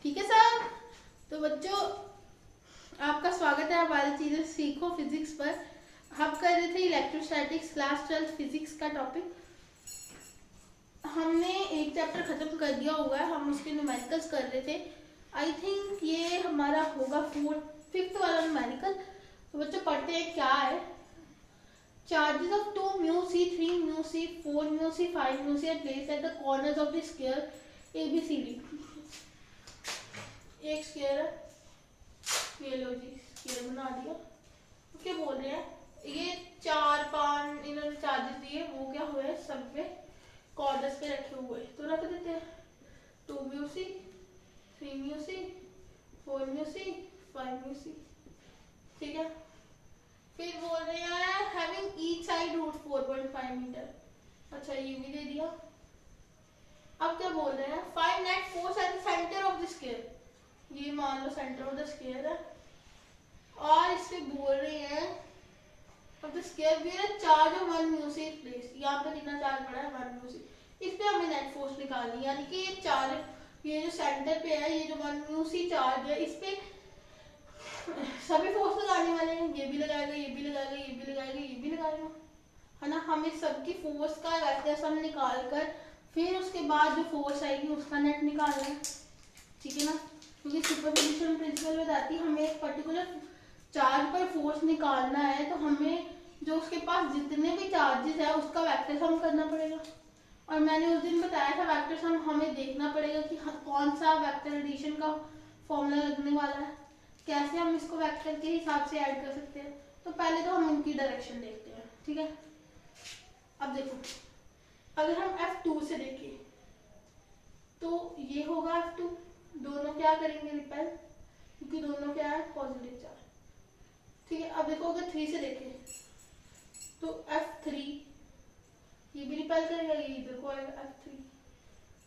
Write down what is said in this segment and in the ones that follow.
ठीक है साहब। तो बच्चों आपका स्वागत है हमारे चीज़ें सीखो फिजिक्स पर। हम कर रहे थे इलेक्ट्रोस्टैटिक्स क्लास 12 फिजिक्स का टॉपिक। हमने एक चैप्टर खत्म कर दिया हुआ है, हम उसके न्यूमेरिकल्स कर रहे थे। आई थिंक ये हमारा होगा फिफ्थ वाला न्यूमेरिकल। तो बच्चों पढ़ते हैं क्या है। Charges of 2 mu C 3 mu C 4 mu C 5 mu C are placed at the corners of the square ABCD। एक स्क्वायर है, ये लो जी स्क्वायर बना दिया। तो क्या बोल रहे हैं, ये 4 5 इन्होंने चार्जेस दिए, वो क्या हुए सब पे कॉर्नर्स पे रखे हुए, तो रख देते हैं 2 mu C 3 mu C 4 mu C 5 mu C. ठीक है, फिर बोल रहे हैं having each side root 4.5 meter. अच्छा ये भी दे दिया। अब क्या बोल रहे हैं, find net force at the centre of the square. ये मान लो सेंटर ऑफ द स्क्वायर है, और इससे बोल रहे हैं अब द स्क्वायर भी है charge of 1 mu C place. यहाँ पे कितना चार्ज पड़ा है 1 म्यू सी। इस पे हमें नेट फोर्स निकालनी है, यानी कि ये चार्ज ये जो सेंटर पे है, ये जो 1 म्यू सी चार्ज है, इस पे सभी फोर्स लगाने वाले हैं। ये भी लगाएगा, ये भी लगाएगा, ये भी लगाएगा, ये भी लगाएगा, है ना। हमें सबकी फोर्स का वेक्टर सम निकाल कर फिर उसके बाद जो फोर्स आएगी उसका नेट निकालना है। ठीक है ना, क्योंकि सुपरपोजिशन प्रिंसिपल बताती है हमें एक पर्टिकुलर चार्ज पर फोर्स निकालना है, तो हमें जो उसके पास जितने भी चार्जेस है उसका वेक्टर सम करना पड़ेगा। और मैंने उस दिन बताया था वेक्टर सम हमें देखना पड़ेगा कि कौन सा वेक्टर एडिशन का फॉर्मूला लगने वाला है, कैसे हम इसको वेक्टर के हिसाब से ऐड कर सकते हैं। तो पहले तो हम इनकी डायरेक्शन देखते हैं। ठीक है, अब देखो अगर हम F2 से देखें तो ये होगा F2, दोनों क्या करेंगे रिपेल, क्योंकि दोनों क्या है पॉजिटिव चार्ज। ठीक है, अब देखो अगर 3 से देखें तो F3 ये भी रिपेल करेगा, ये इधर को आएगा F3।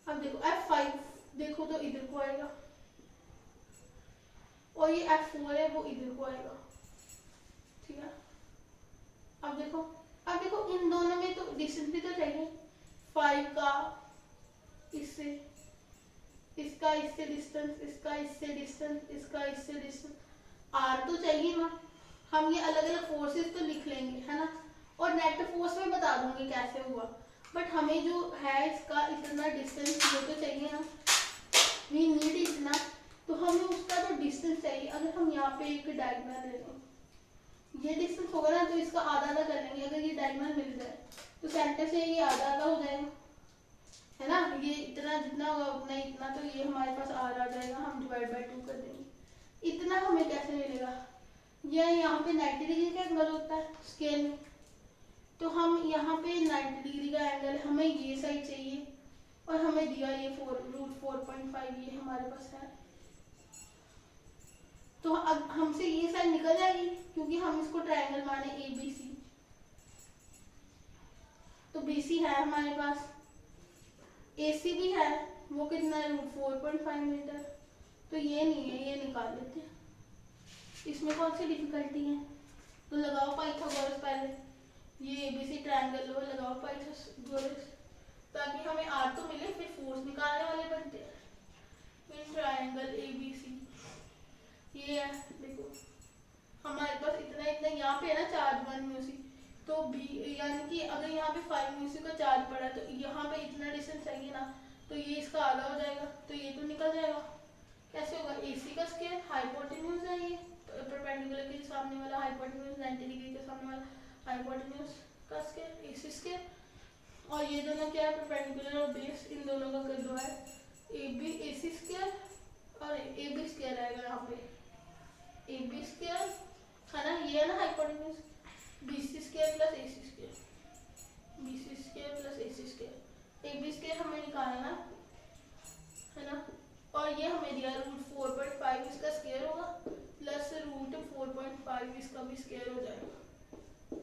अब देखो F5 देखो तो इधर को आएगा, और ये F4 है वो इधर को आएगा। ठीक है, अब देखो इन दोनों में तो डिस्टेंस भी तो चाहिए, 5 का इससे, इसका इससे डिस्टेंस, इसका इससे डिस्टेंस, इसका इससे डिस्टेंस, आर तो चाहिए ना। हम ये अलग अलग फोर्सेस तो लिख लेंगे, है ना, और नेट फोर्स में बता दूंगी कैसे हुआ, बट हमें जो है इसका इतना डिस्टेंस ये तो चाहिए ना, वी नीड इतना, तो हमें उसका तो डिस्टेंस चाहिए। अगर हम यहाँ पे एक डायगोनल ले लें, ये डिस्टेंस होगा ना, तो इसका आधा आधा कर लेंगे। अगर ये डायगोनल मिल जाए तो सेंटर से ये आधा आधा हो जाएगा, है ना। ये इतना जितना होगा उतना इतना, तो ये हमारे पास आर आ जाएगा, हम डिवाइड बाय 2 कर देंगे। इतना हमें कैसे मिलेगा, यह यहाँ पे 90 डिग्री का एंगल होता है स्केल में, तो हम यहाँ पे 90 डिग्री का एंगल, हमें ये साइड चाहिए, और हमें दिया ये √4.5 ये हमारे पास है। तो अब हमसे ये साइड निकल जाएगी, क्योंकि हम इसको ट्रायंगल माने ABC, तो BC है हमारे पास, AC भी है, वो कितना है √4.5 मीटर, तो ये नहीं है, ये निकाल लेते हैं। इसमें कौन सी डिफिकल्टी है, तो लगाओ पाइथागोरस पहले, ये ABC ट्रायंगल लो, लगाओ पाइथागोरस, ताकि हमें आर तो मिले, फिर फोर्स निकालने वाले बनते हैं। फिर ट्रायंगल ABC ये है, देखो हमारे पास इतना इतना यहाँ पे है ना चार्ज 1 म्यू सी, तो बी यानी कि अगर यहाँ पे 5 म्यू सी का चार्ज पड़ा तो यहाँ पे इतना डिस्टेंस चाहिए ना, तो ये इसका आधा हो जाएगा, तो ये तो निकल जाएगा। कैसे होगा, AC का स्क्वायर हाइपोटेन्यूज है, ये परपेंडिकुलर के सामने वाला हाइपोटेन्यूज, 90 डिग्री के सामने वाला हाइपोटेन्यूज का स्क्वायर AC स्क्वायर, और ये दोनों क्या है परपेंडिकुलर और बेस, इन दोनों का कर दो है AC स्क्वायर, और AB स्क्वायर आएगा यहाँ पे AB स्क्वायर, है ना, ये है ना hypotenuse, BC square plus AC square, BC square plus AC square, AB square हमें निकालना है ना, और ये हमें दिया √4.5 इसका स्क्वायर होगा, प्लस √4.5 इसका भी स्क्वायर हो जाएगा।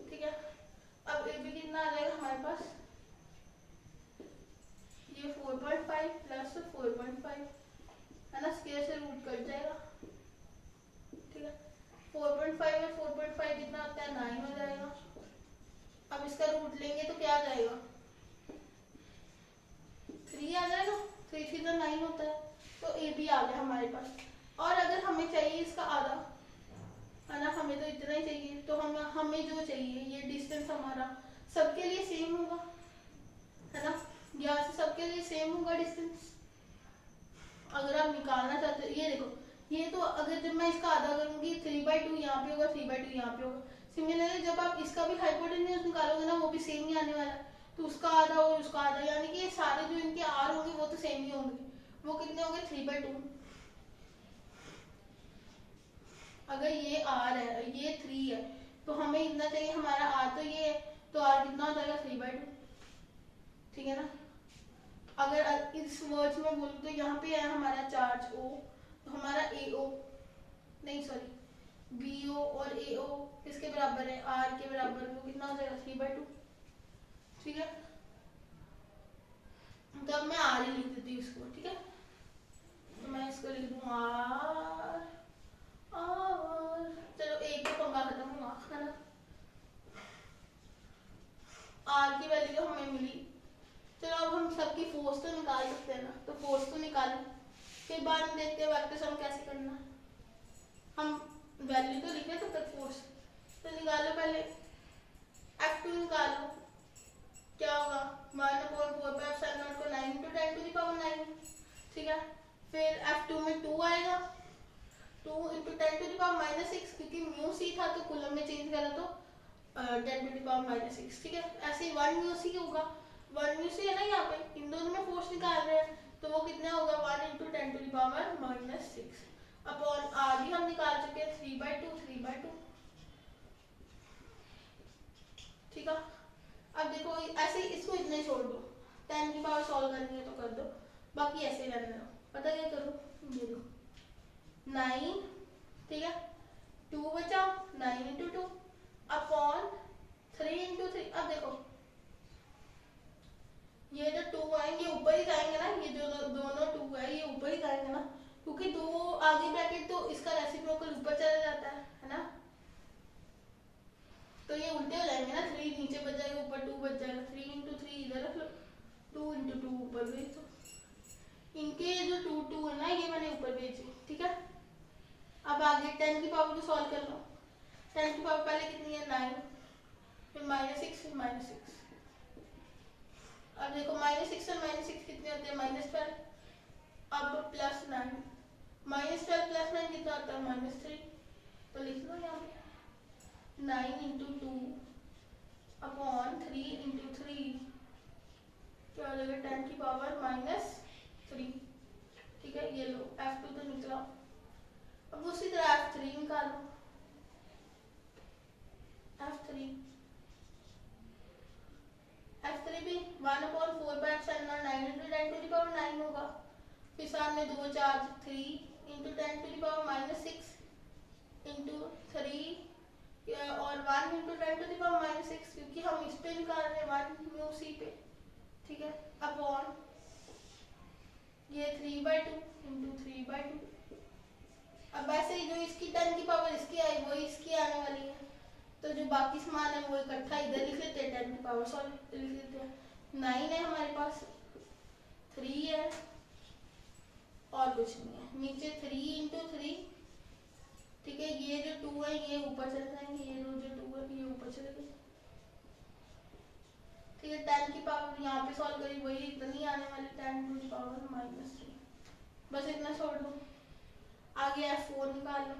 ठीक है, अब AB कितना आ जाएगा हमारे पास, ये 4.5 प्लस 4.5, है ना, स्क्वायर से रूट कट जाएगा। ठीक है, 4.5 में 4.5 कितना आता है 9 हो जाएगा। अब इसका रूट लेंगे तो क्या आ जाएगा 3 आ जाएगा, 3 सीधा 9 होता है। तो ए भी आ गया हमारे पास। और अगर हमें चाहिए इसका आधा, है ना, हमें तो इतना ही चाहिए, तो हमें जो चाहिए ये डिस्टेंस हमारा सबके लिए सेम होगा, है ना, यहाँ से सबके लिए सेम होगा डिस्टेंस। अगर आप निकालना चाहते हो, ये देखो, ये तो अगर जब मैं इसका आधा करूंगी 3/2 यहाँ पे होगा, 3/2 यहाँ पे होगा। सिमिलरली जब आप इसका भी हाइपोटेन्यूज निकालोगे ना, वो भी सेम ही आने वाला है, तो उसका आधा और उसका आधा, यानी कि सारे जो इनके आर होंगे वो तो सेम ही होंगे। वो कितने होंगे? 3/2। अगर ये आर है, ये 3 है, तो हमें इतना चाहिए, हमारा आर तो ये है, तो आर कितना हो जाएगा? 3/2, ठीक है ना। अगर इस वर्ड्स में बोलूँ तो यहाँ पे है हमारा चार्ज O, तो हमारा AO, नहीं सॉरी, BO और AO किसके बराबर है? R के बराबर। वो कितना हो जाएगा? 3/2, ठीक है। तो अब मैं R ही लिख देती हूँ इसको, ठीक है। तो मैं इसको लिख दूँ R। चलो एक तो पंगा खत्म हुआ, है ना। R की वैल्यू तो हमें मिली। चलो अब हम सबकी फोर्स तो निकाल सकते हैं ना, तो फोर्स तो निकालें, फिर बाद में देखते हैं वेक्टर सम कैसे करना है। हम वैल्यू तो लिखे तब तक फोर्स तो निकालो। पहले F2 निकालो, क्या होगा? 1/4 को 9 × 10⁹, ठीक है। फिर F2 में 2 आएगा, 2 × 10⁻⁻6, क्योंकि म्यू सी था तो कूलम में चेंज करा तो 10⁻⁻6, ठीक है। ऐसे 1 म्यू सी होगा, 1 म्यू सी है ना यहाँ पे, इन दोनों में फोर्स निकाल रहे हैं, तो वो कितना होगा? 1 × 10⁻⁻6 अपॉन आर भी हम निकाल चुके हैं 3/2, ठीक है। अब देखो ऐसे इसको इतने छोड़ दो, 10 की पावर सॉल्व करनी है तो कर दो, बाकी ऐसे रहने दो। पता क्या करो? ये दो 9, ठीक है, 2 बचा, 9 × 2 अपॉन 3 × 3। अब देखो ये जो 2 आएंगे ऊपर ही जाएंगे ना, ये जो दोनों 2 है ये ऊपर ही जाएंगे ना, क्योंकि 2 आगे ब्रैकेट तो इसका रेसिप्रोकल ऊपर चला जाता है ना, तो ये उल्टे हो जाएंगे ना, 3 नीचे बच जाएगा, ऊपर 2 बच जाएगा, 3 × 3 इधर रख लो, 2 × 2 ऊपर भेज दो। इनके जो 2 है ना ये मैंने ऊपर भेजी, ठीक है। अब आगे 10 की पावर को सॉल्व कर लो। 10 की पावर पहले कितनी है? 9, फिर -6, फिर -6। अब देखो -6 और -6 कितने होते हैं? -12। अब +9, -12 + 9 कितना होता है? -3। तो लिख लो यहाँ पे 9 × 2 अपॉन 3 × 3, क्या हो जाएगा? 10 की पावर -3, ठीक है। ये लो F2 तो निकला। अब उसी तरह F3 निकालो। F3 भी 1/4 9 × 10⁻9 होगा, फिर सामने 2 4 3 × 10⁻6 × 3 और 1 × 10⁻6, क्योंकि हम इस पे निकाल रहे हैं 1 म्यू सी पे, ठीक है, अपॉन ये 3/2 × 3/2। अब ऐसे ही जो इसकी 10 की पावर इसकी आई वही इसकी आने वाली है, तो जो बाकी सामान है वो इकट्ठा इधर लिख लेते हैं, 10 की पावर सॉल्व लिख लेते हैं। 9 है हमारे पास, 3 है और कुछ नहीं है, नीचे 3 × 3, ठीक है। ये जो 2 है ये ऊपर चले जाएंगे, ये जो 2 है ये ऊपर चले गए, ठीक है। 10 की पावर यहाँ पे सॉल्व करी वही इतनी आने वाली, 10 की पावर -3, बस इतना छोड़ दो। आगे F4 निकाल लो।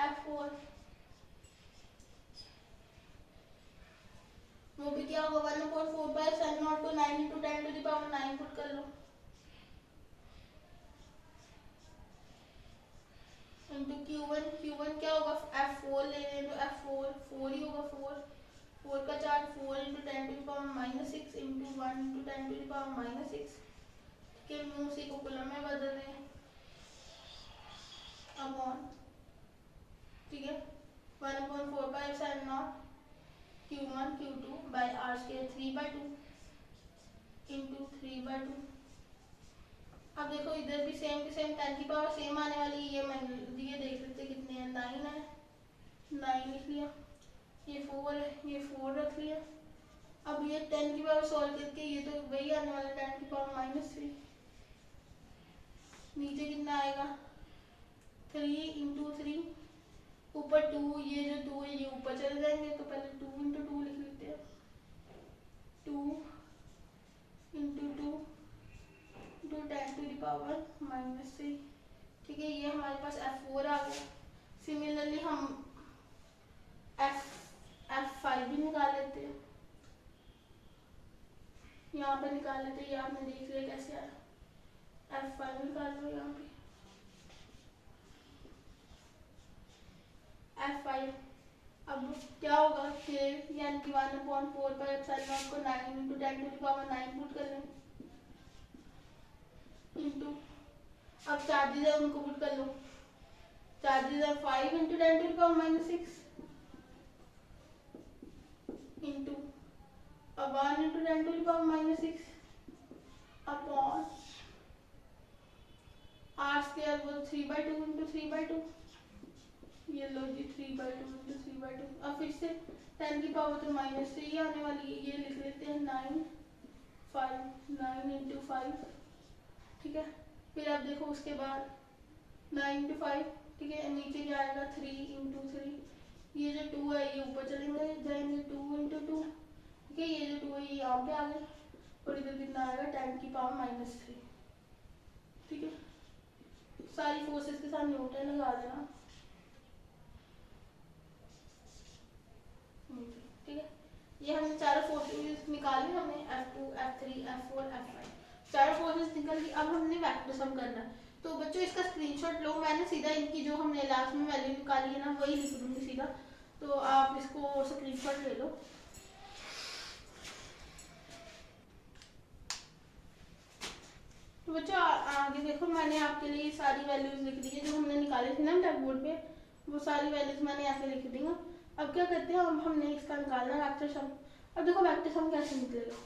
F4 वो भी क्या होगा? 1/4 को 9 × 10⁻9 पुट कर लो, इंटू Q1 क्या होगा? F4 ले लें तो F4 4 ही होगा, 4 का 4, 4 × 10⁻6 इंटू 1 × 10⁻6 के म्यू सी को कूलम में बदल दें अपॉन, ठीक है, 1/4 Q1 Q2 bye R² 3/2 into 3/2। अब देखो इधर भी सेम टू सेम 10 की पावर सेम आने वाली है, ये देख लेते कितने हैं। 9 है, 9 लिख लिया, ये 4 है, ये 4 रख लिया। अब ये 10 की पावर सॉल्व करके ये तो वही आने वाला है, 10 की पावर -3, नीचे कितना आएगा 3 इंटू 3, ऊपर 2, ये जो 2 है ये ऊपर चले जाएंगे, तो पहले 2 इंटू 2 लिख लेते हैं, 2 into 2 into 10 to the power -3। ठीक है, ये हमारे पास F4 आ गया। सिमिलरली हम F5 भी निकाल लेते हैं, यहाँ पे निकाल लेते हैं, ये आपने देख लिया कैसे आया। F5 निकाल लो यहाँ पे, F5 अब क्या होगा फिर, यानी कि 1/4 पर एप्सिलॉन को 9 into 10 to the power 9 put कर लेंगे, इंटू अब चार्जेस है उनको पुट कर लो, चार्जेस है 5 into 10 to the power -6 into अब 1 into 10 to the power -6 upon r square वो 3/2 इंटू 3/2, ये लो जी 3/2 इंटू 3/2। अब फिर से 10 की पावर तो -3 आने वाली है, ये लिख लेते हैं 9 इंटू 5। ठीक है, फिर आप देखो उसके बाद 9 इंटू 5, ठीक है, नीचे क्या आएगा 3 इंटू 3, ये जो 2 है ये ऊपर चलेंगे जाएंगे 2 इंटू 2, ठीक है, ये जो 2 है ये यहाँ पे आ गए, और इधर कितना आएगा 10 की पावर -3। ठीक है, सारी फोर्सेस के साथ न्यूटन लगा देना। ठीक है, ये हमने चारों फोर्सेस निकाली, हमने F2 F3 F4 F5 चारों फोर्सेस निकल गई। अब हमने वेक्टर सम करना है, तो बच्चों इसका स्क्रीनशॉट लो, मैंने सीधा इनकी जो हमने लास्ट में वैल्यू निकाली है ना वही लिख दूंगी सीधा, तो आप इसको स्क्रीनशॉट ले लो। तो बच्चों आगे देखो, मैंने आपके लिए सारी वैल्यूज लिख दी है जो हमने निकाली थी ना ब्लैक बोर्ड पे, वो सारी वैल्यूज मैंने ऐसे लिख दी हैं। अब क्या करते हैं, अब हमने इसका निकालना वेक्टर सम। अब देखो वेक्टर सम कैसे निकलेगा।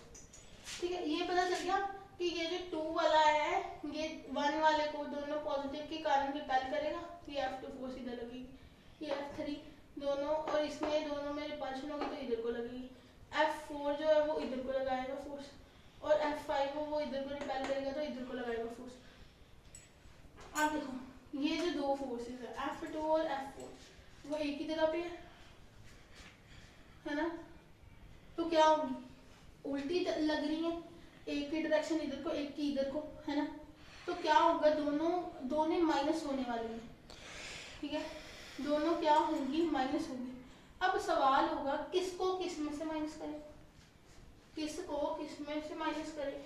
ठीक है, ये पता चल गया कि ये जो 2 वाला है ये 1 वाले को दोनों पॉजिटिव के कारण रिपेल करेगा, ये F2 फोर्स इधर लगेगी, ये F3 दोनों, और इसमें दोनों में रिपल्शन होगी तो इधर को लगेगी, F4 जो है वो इधर को लगाएगा फोर्स, और F5 वो इधर को रिपेल करेगा तो इधर को लगाएगा फोर्स। अब देखो ये जो दो फोर्सेस है F2 और F4 वो एक ही जगह पे है ना, तो क्या होगी उल्टी लग रही है, एक की डायरेक्शन इधर को एक की इधर को, है ना, तो क्या होगा दोनों माइनस होने वाली है। ठीक है, दोनों क्या होंगी माइनस होंगी। अब सवाल होगा किसको किस में से माइनस करें, किसको किस में से माइनस करें।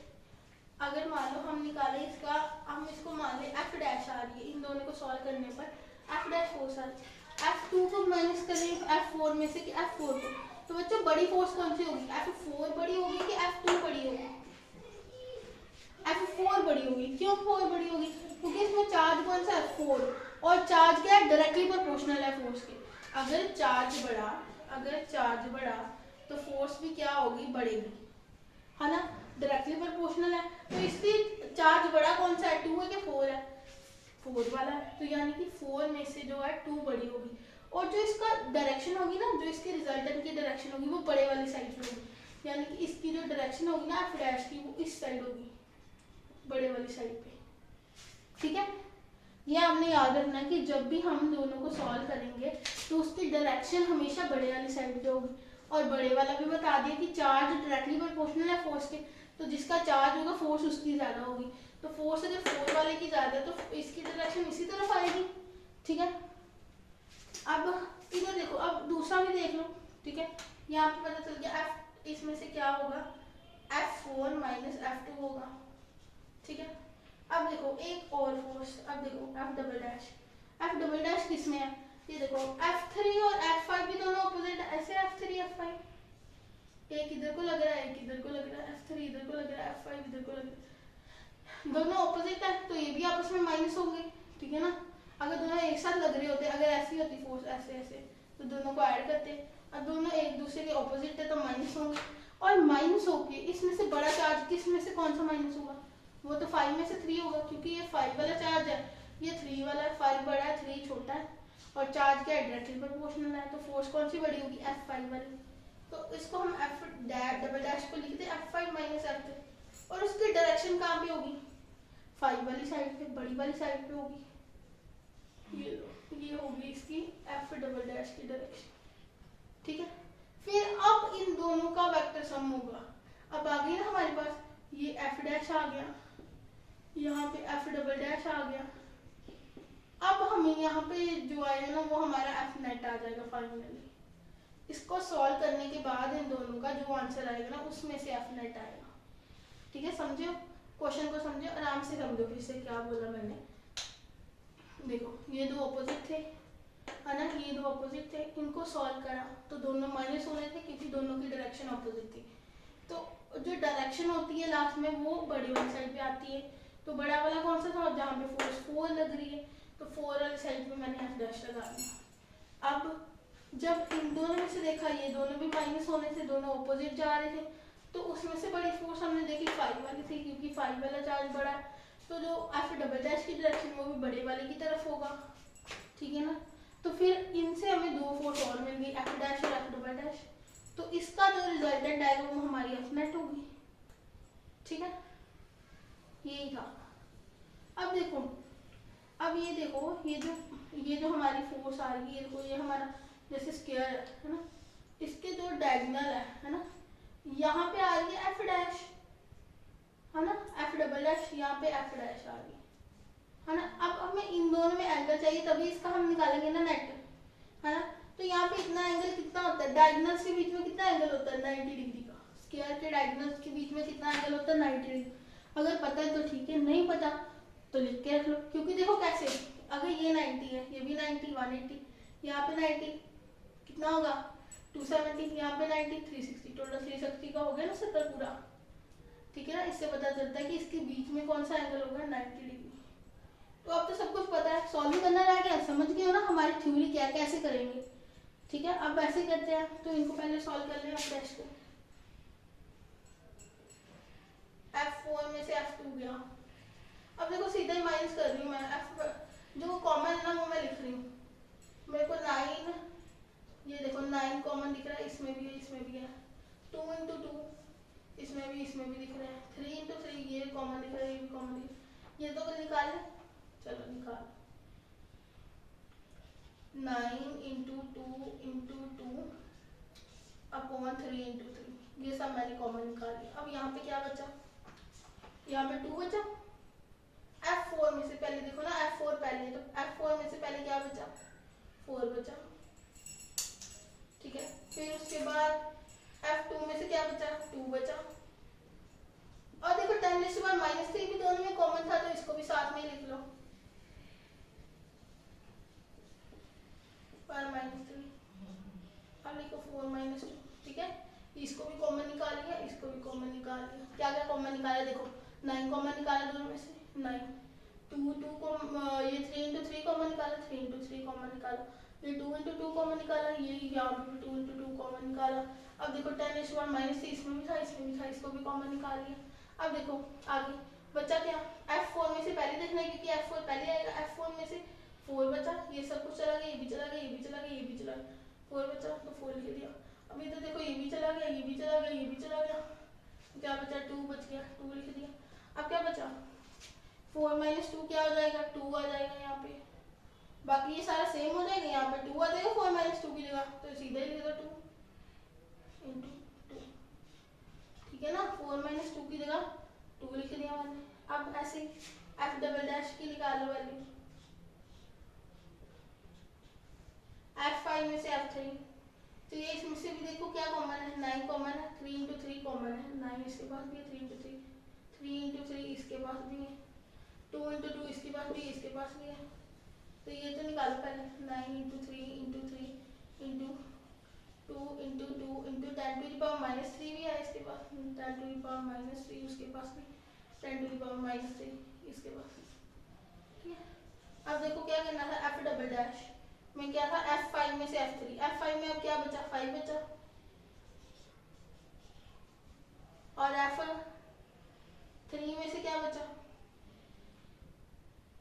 अगर मान लो हम निकाले इसका, हम इसको मान ले F डैश आ रही है, इन दोनों को सॉल्व करने पर F डैश फोर्स आ रही है, F2 को माइनस करें F4 में से कि F4 को, तो बच्चों बड़ी फोर्स कौन सी होगी, F4 बड़ी होगी कि F2 बड़ी होगी, F4 बड़ी होगी। क्यों 4 बड़ी होगी, क्योंकि इसमें चार्ज कौन सा है 4, और चार्ज क्या है डायरेक्टली प्रोपोर्शनल है फोर्स के। अगर चार्ज बढ़ा तो फोर्स भी क्या होगी बढ़ेगी, है ना, डायरेक्टली प्रोपोर्शनल है, तो इसलिए चार्ज बड़ा कौन सा है 2 है कि 4 है, 4 वाला है, तो यानी कि 4 में से जो है 2 बड़ी होगी, और जो इसका डायरेक्शन होगी ना, जो इसके रिजल्टेंट की डायरेक्शन होगी वो बड़े वाली साइड पे होगी, यानी कि इसकी जो डायरेक्शन होगी ना F डैश की वो इस साइड होगी, बड़े वाली साइड पे। ठीक है, ये आपने याद रखना कि जब भी हम दोनों को सॉल्व करेंगे तो उसकी डायरेक्शन हमेशा बड़े वाली साइड पे होगी, और बड़े वाला भी बता दिया कि चार्ज डायरेक्टली प्रोपोर्शनल है फोर्स के, तो जिसका चार्ज होगा फोर्स उसकी ज्यादा होगी, तो फोर्स अगर 4 वाले की ज्यादा है तो इसकी डायरेक्शन इसी तरफ आएगी। ठीक है, अब इधर देखो, अब दूसरा भी देख लो। ठीक है, यहाँ पे पता चल गया F इसमें से क्या होगा F4 माइनस F2 होगा। ठीक है, अब देखो एक और फोर्स, अब देखो F डबल डैश किसमें है, ये देखो F3 और F5 भी दोनों ऑपोजिट है, ऐसे F3 F5 एक इधर को लग रहा है एक इधर को लग रहा है, F3 इधर को लग रहा है F5 इधर को लग रहा है, दोनों ऑपोजिट है तो ये भी आपस में माइनस होंगे। ठीक है ना, अगर दोनों एक साथ लग रहे होते, अगर ऐसी होती फोर्स ऐसे ऐसे तो दोनों को ऐड करते, अब दोनों एक दूसरे के ऑपोजिट है तो माइनस होंगे, और माइनस होके इसमें से बड़ा चार्ज किस में से कौन सा माइनस होगा, वो तो 5 में से 3 होगा, क्योंकि ये 5 वाला चार्ज है, ये 3 वाला है, 5 बड़ा है 3 छोटा है, और चार्ज क्या है डायरेक्टली प्रोपोर्शनल है, तो फोर्स कौन सी बड़ी होगी F5 वाली, तो इसको हम F डबल डैश को लिखते हैं F5 माइनस F3, और उसकी डायरेक्शन कहाँ पे होगी फाइव वाली साइड पे, बड़ी वाली साइड पे होगी। ये लो, ये होगी इसकी एफ डबल डैश की डायरेक्शन, ठीक है। फिर अब इन दोनों का वेक्टर सम होगा। अब आ गई ना हमारे पास, ये एफ डैश आ गया, यहाँ पे एफ डबल डैश आ गया। अब हमें यहाँ पे जो आएगा ना वो हमारा एफ नेट आ जाएगा फाइनली। इसको सॉल्व करने के बाद इन दोनों का जो आंसर आएगा ना उसमें से एफ नेट आएगा, ठीक है। समझो क्वेश्चन को, समझो आराम से समझो फिर से क्या बोला मैंने। देखो ये दो ऑपोजिट थे, है ना, ये दो ऑपोजिट थे, इनको सॉल्व करा तो दोनों माइनस हो रहे थे क्योंकि दोनों की डायरेक्शन ऑपोजिट थी। तो जो डायरेक्शन होती है लास्ट में वो बड़ी वाली साइड पे आती है। तो बड़ा वाला कौन सा था, जहाँ पे फोर्स 4 लग रही है, तो 4 वाली साइड पे मैंने एफ डैश लगा दिया। अब जब इन दोनों में से देखा, ये दोनों भी माइनस होने से दोनों ऑपोजिट जा रहे थे, तो उसमें से बड़ी फोर्स हमने देखी 5 वाली थी, क्योंकि 5 वाला चार्ज बड़ा है, तो जो एफ डबल डैश की डायरेक्शन वो भी बड़े वाले की तरफ होगा, ठीक है ना। तो फिर इनसे हमें दो फोर्स और मिल गई, एफ डैश और एफ डबल डैश। तो इसका जो रिजल्टेंट आएगा वो हमारी एफ नेट होगी, ठीक है, यही था। अब देखो, अब ये देखो, ये जो हमारी फोर्स आ रही है, देखो ये हमारा जैसे स्क्वायर है ना, इसके जो डायगोनल है ना, यहाँ पे आ रही है एफ डैश, है ना, एफ डबल डैश, यहाँ पे एफ डैश आ रही है ना। अब हमें इन दोनों में एंगल चाहिए, तभी इसका हम निकालेंगे ना नेट, है ना। तो यहाँ पे इतना एंगल कितना होता है, डायगोनल्स के बीच में कितना एंगल होता है, 90 डिग्री का। स्क्वायर के डायगोनल्स के बीच में कितना एंगल होता है, 90 डिग्री। अगर पता है तो ठीक है, नहीं पता तो लिख के रख लो, क्योंकि देखो कैसे, अगर ये 90 है, ये भी 90, 180, यहाँ पे 90 कितना होगा 270, यहाँ पे 90, 360, टोटल 360 का हो गया ना सर्कल पूरा, ठीक है ना। इससे पता चलता है कि इसके बीच में कौन सा एंगल होगा, 90 डिग्री। तो अब तो सब कुछ पता है, सॉल्व करना रह गया, समझ गए हो ना हमारी थ्योरी क्या कैसे करेंगे, ठीक है। अब ऐसे करते हैं, तो इनको पहले सॉल्व कर लें एफ डैश को। F4 में से F2 गया। अब देखो सीधा ही माइनस कर रही हूँ मैं, एफ जो कॉमन है ना वो मैं लिख रही हूँ। मेरे को 9, ये देखो 9 कॉमन दिख रहा है, इसमें भी है, इसमें भी है। 2 इंटू 2, इसमें भी दिख रहा है। 3 इंटू 3, ये कॉमन दिख रहा है, ये भी कॉमन दिख रहा है। ये तो निकाल, चलो निकाल। 9 इंटू 2 इंटू 2 अपॉन 3 इंटू 3, ये सब मैंने कॉमन निकाल लिया। अब यहाँ पे क्या बचा, यहाँ पे 2 बचा। F4 में से पहले देखो ना, F4 पहले, तो F4 में से पहले क्या बचा, 4 बचा, ठीक है। फिर उसके बाद F2 में से क्या बचा, 2 बचा। और देखो 10⁻³ भी दोनों में कॉमन था, तो इसको भी साथ में ही लिख लो, (3). अब लिखो 4 - 2, ठीक है। इसको भी कॉमन निकाल लिया, इसको भी कॉमन निकाल लिया। क्या क्या कॉमन निकाला, देखो 9 कॉमन निकाला दोनों में से, 9, 2 को ये 3 इंटू 3 कॉमन निकाला, 3 इंटू 3 कॉमन निकाला, ये 2 इंटू 2 कॉमन निकाला, ये यहाँ पे 2 इंटू 2 कॉमन निकाला। अब देखो 10⁻³ इसमें भी था, इसमें भी था, इसको भी कॉमन निकाल लिया। अब देखो आगे बचा क्या, F4 में से पहले देखना है, क्योंकि F4 पहले आएगा। F4 में से 4 बचा, ये सब कुछ चला गया, ये भी चला गया, ये भी चला गया, ये भी चला गया, 4 बचा तो 4 लिख दिया। अभी तो देखो ये भी चला गया, ये भी चला गया, ये भी चला गया, क्या बचा, 2 बच गया, 2 लिख दिया। अब क्या बचा, 4 - 2 क्या हो जाएगा, 2 आ जाएगा यहाँ पे। बाकी ये सारा सेम हो जाएगा, यहाँ पे 2 आ जाएगा 4 - 2 की जगह, तो सीधा ही लिखेगा 2 इंटू 2, ठीक है ना। 4 - 2 की जगह 2 लिख दिया मैंने। अब ऐसे एफ डबल डैश की निकालो वैल्यू, F5 में से F3, तो ये इसमें से भी देखो क्या कॉमन है, 9 कॉमन है, 3 इंटू 3 कॉमन है, 9 इसके पास भी है, 3 इंटू 3, 3 इंटू 3 इसके पास भी है, 2 इंटू 2 इसके पास भी है, इसके पास भी है। तो ये तो निकालो पहले, 9 into 3 into 3 into 2 into 2 into 10⁻³ भी है इसके पास, 10⁻³ उसके पास भी, 10⁻³ इसके पास, ठीक है। अब देखो क्या करना था, एफ डबल डैश में क्या था, F5 में से F3, F5 में अब क्या बचा, 5 बचा, और F3 में से क्या बचा,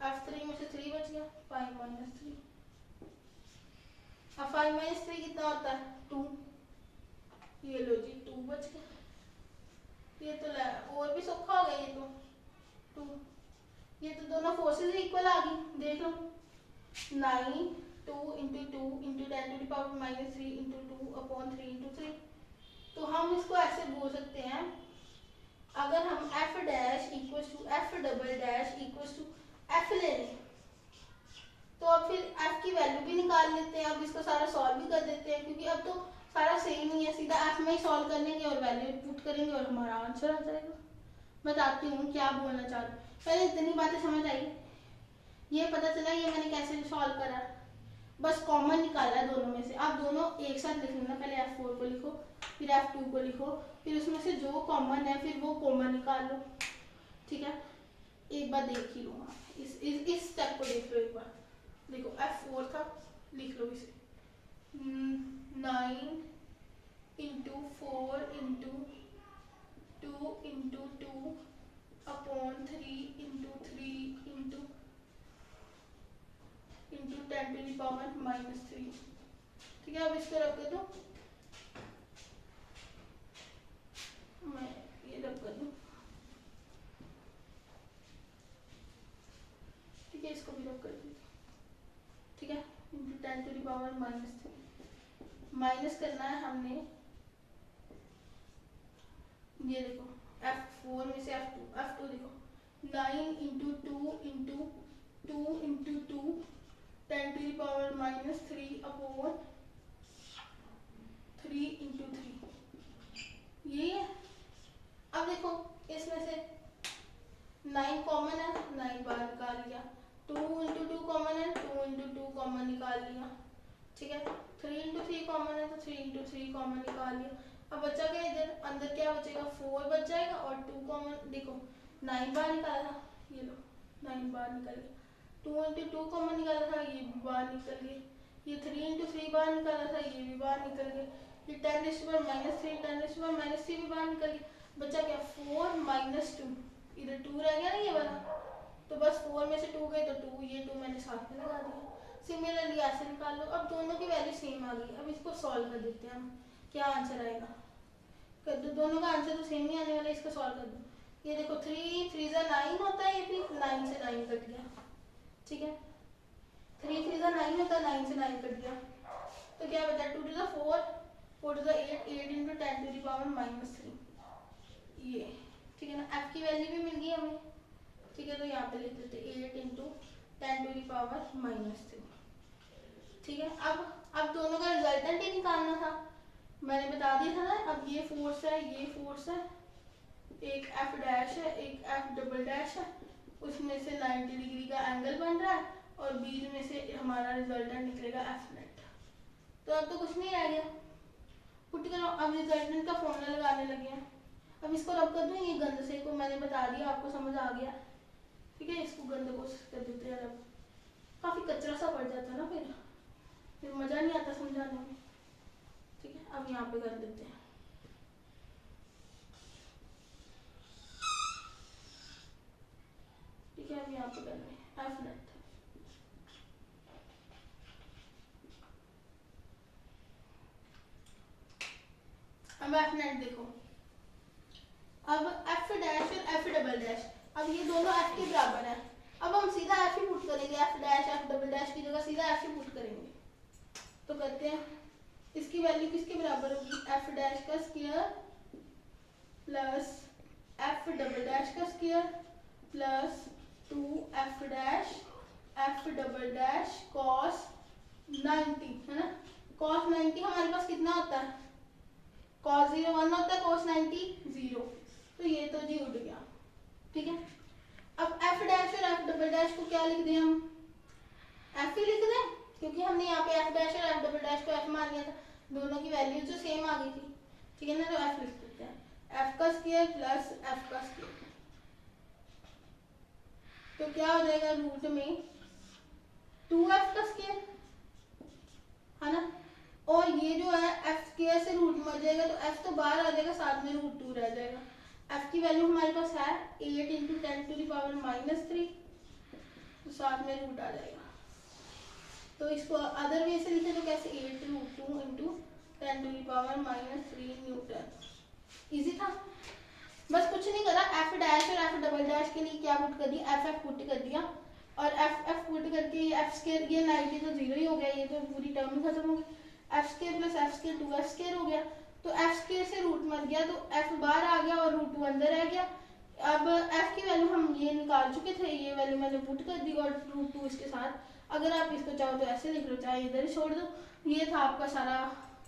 F3 में से 3 बच गया, 5 - 3। अब 5 - 3 कितना होता है, 2, ये लो जी 2 बच गया। ये तो और भी सौखा हो गया, ये तो 2, दोनों फोर्सेस इक्वल आ गई, देख लो 9 2 into 2 into 10 to the power minus 3 into 2 upon 3 into 3। तो हम इसको ऐसे बोल सकते हैं, अगर हम F dash equal to F double dash equal to F ले लें तो अब फिर एफ की वैल्यू भी निकाल लेते हैं। अब इसको सारा सॉल्व भी कर देते हैं, क्योंकि अब तो सारा सेम ही है, सीधा एफ में ही सॉल्व करेंगे और वैल्यू पुट करेंगे और हमारा आंसर आ जाएगा। बताती हूँ क्या बोलना चाह रही हूँ। पहले इतनी बातें समझ आई, ये पता चला ये मैंने कैसे सॉल्व करा, बस कॉमन निकाला है दोनों में से। आप दोनों एक साथ लिख लेना, पहले F4 को लिखो फिर F2 को लिखो, फिर उसमें से जो कॉमन है फिर वो कॉमन निकाल लो, ठीक है। एक बार देख ही लो, इस स्टेप को देख लो एक बार। देखो F4 था, लिख लो इसे 9 into 4 into 2 into 2 upon 3 into 3 into 10 to the power minus 3, ठीक है। अब इसको रख दो, मैं ये रख कर दूँ, ठीक है, इसको भी रख कर दूँ, ठीक है। Into 10 to the power minus 3 minus करना है हमने, ये देखो F4 में से F2 देखो 9 into 2 into 2 into 2 10 to the power minus 3 upon 3 into 3, ये है। अब देखो इसमें से 9 कॉमन है, 9 बाहर निकाल लिया, 2 इंटू 2 कॉमन है, 2 इंटू 2 कॉमन निकाल लिया, ठीक है। 3 इंटू 3 कॉमन है तो 3 इंटू 3 कॉमन निकाल लिया। अब बचा क्या, इधर अंदर क्या बचेगा, 4 बच जाएगा और 2 कॉमन, देखो 9 बाहर निकाला था, ये लो 9 बाहर निकल गया, 2 इंटू 2 कॉमन निकाला था, ये भी बाहर निकल गया, ये 3 इंटू 3 बाहर निकाला था, ये भी बाहर निकल गया, ये 10 to the power minus 3 10 to the power minus 3 भी बाहर निकल गया। बचा क्या, 4 माइनस 2, इधर 2 रह गया ना ये वाला, तो बस 4 में से 2 गए तो 2, ये 2 मैंने साथ में लगा दिया। सिमिलरली ऐसे निकाल लो। अब दोनों की वैल्यू सेम आ गई, अब इसको सॉल्व कर देते हैं हम, क्या आंसर आएगा, कर दो, दोनों का आंसर तो सेम ही आने वाला है, इसका सॉल्व कर दो। ये देखो 3 3 जा 9 होता है, ये भी 9 से 9 कट गया, ठीक है। 3 3 जा 9 होता है, 9 से 9 कट गया, तो क्या बचा 2 to the 4 4 to the 8 8 into 10 to the power minus 3, ये ठीक है ना। एफ की वैल्यू भी मिल गई हमें, ठीक है। तो यहाँ पे लिख देते 8 into 10 to the power minus 3, ठीक है। अब दोनों का रिजल्टेंट ही निकालना था, मैंने बता दिया था ना। अब ये फोर्स है, ये फोर्स है, एक एफ डैश है, एक एफ डबल डैश है, उसमें से 90 डिग्री का एंगल बन रहा है और बीच में से हमारा रिजल्टेंट निकलेगा एफ नेट। तो अब तो कुछ नहीं रह गया, पुट करो। अब रिजल्टेंट का फॉर्मूला लगाने लगे हैं। अब इसको रब कर दूँ, ये गंद से को मैंने बता दिया, आपको समझ आ गया, ठीक है। इसको गंद को कर देते हैं, अब काफ़ी कचरा सा पड़ जाता है ना, फिर मज़ा नहीं आता समझाने में, ठीक है। अब यहाँ पे कर देते हैं, ठीक है। अब यहाँ पे कर रहे हैं एफ नेट, अब एफ नेट देखो, अब एफ डैश और एफ डबल डैश, अब ये दोनों एफ के बराबर है। अब हम सीधा एफ ही पुट करेंगे, F dash F double dash की जगह सीधा एफ ही पुट करेंगे। तो करते हैं, इसकी वैल्यू किसके बराबर होगी, एफ डैश का square plus F double dash का square plus 2 F dash F double dash cos 90, है ना। कॉस 90 हमारे पास कितना होता है, कॉस 0 1 होता है, कॉस 90 0, तो ये तो जी उड़ गया, ठीक है। अब एफ डैश और एफ डबल डैश को क्या लिख दें हम, एफ ही लिख दें, क्योंकि हमने यहाँ पे एफ डैश और एफ डबल डैश को एफ मान लिया था, दोनों की वैल्यू जो सेम आ गई थी, ठीक है ना। तो एफ लिख देते हैं, एफ का स्क्वायर प्लस एफ का स्क्वायर, तो क्या हो जाएगा, रूट में 2f का स्क्वायर, है ना। और ये जो है एफ स्क्वायर से रूट मर जाएगा, तो एफ तो बाहर आ जाएगा, साथ में रूट 2 रह जाएगा। एफ की वैल्यू हमारे पास है 8 into 10 to the power minus 3, तो साथ में रूट आ जाएगा। तो इसको अदर वे से लिखे तो कैसे, 8 root 2 into 10 to the power minus 3 newton. Easy था, बस कुछ नहीं करा, एफ डैश और एफ डबल डैश के लिए क्या पुट कर दिया, एफ एफ पुट कर दिया, और एफ एफ पुट करके ये एफ स्केयर, ये 90 तो जीरो ही हो गया, ये तो पूरी टर्म ही खत्म हो गई, F square plus F square 2 F square हो गया, तो एफ स्केयर से रूट मर गया तो एफ बाहर आ गया और रूट 2 अंदर रह गया। अब एफ की वैल्यू हम ये निकाल चुके थे, ये वैल्यू मैंने पुट कर दी और रूट 2 इसके साथ, अगर आप इसको चाहो तो ऐसे लिख लो, चाहे इधर ही छोड़ दो। ये था आपका सारा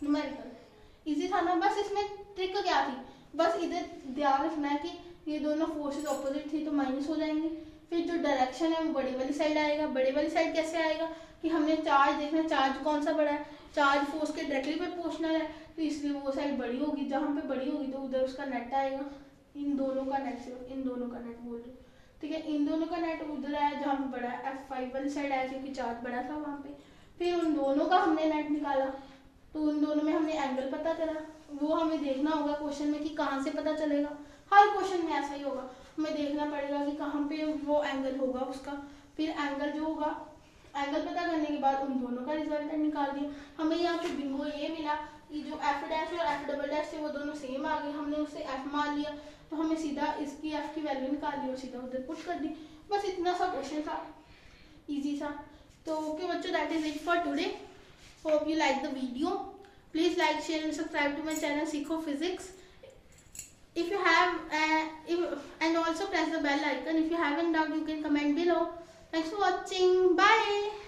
न्यूमेरिकल, इजी था ना। बस इसमें ट्रिक क्या थी, बस इधर ध्यान रखना है कि ये दोनों फोर्सेस ऑपोजिट थी तो माइनस हो जाएंगे, फिर जो डायरेक्शन है वो बड़ी वाली साइड आएगा। बड़ी वाली साइड कैसे आएगा कि हमने चार्ज देखना, चार्ज कौन सा बड़ा है, चार्ज फोर्स के डायरेक्टली प्रोपोर्शनल है, तो इसलिए वो साइड बड़ी होगी, जहाँ पे बड़ी होगी तो उधर उसका नेट आएगा, इन दोनों का नेट, सिर्फ इन दोनों का नेट बोल रही हूँ, ठीक है, इन दोनों का नेट उधर आया जहाँ पे बड़ा है, F5 वाली साइड आया क्योंकि चार्ज बड़ा था वहाँ पे। फिर उन दोनों का हमने नेट निकाला, तो उन दोनों में हमने एंगल पता करा, वो हमें देखना होगा क्वेश्चन में कि कहाँ से पता चलेगा, हर क्वेश्चन में ऐसा ही होगा, हमें देखना पड़ेगा कि कहाँ पे वो एंगल होगा उसका। फिर एंगल जो होगा, एंगल पता करने के बाद उन दोनों का रिजल्टेंट निकाल दिया, हमें यहाँ पे बिंगो ये मिला कि जो एफ डैश और एफ डबल डैश थे वो दोनों सेम आ गए, हमने उससे एफ मान लिया, तो हमें सीधा इसकी एफ की वैल्यू निकाल ली और सीधा उधर पुट कर दी। बस इतना सा क्वेश्चन था, इजी सा। तो ओके बच्चों, that is it for today, hope you like the video, please like share and subscribe to my channel सीखो physics, if you have and also press the bell icon. If you have any doubt you can comment below. Thanks for watching, bye.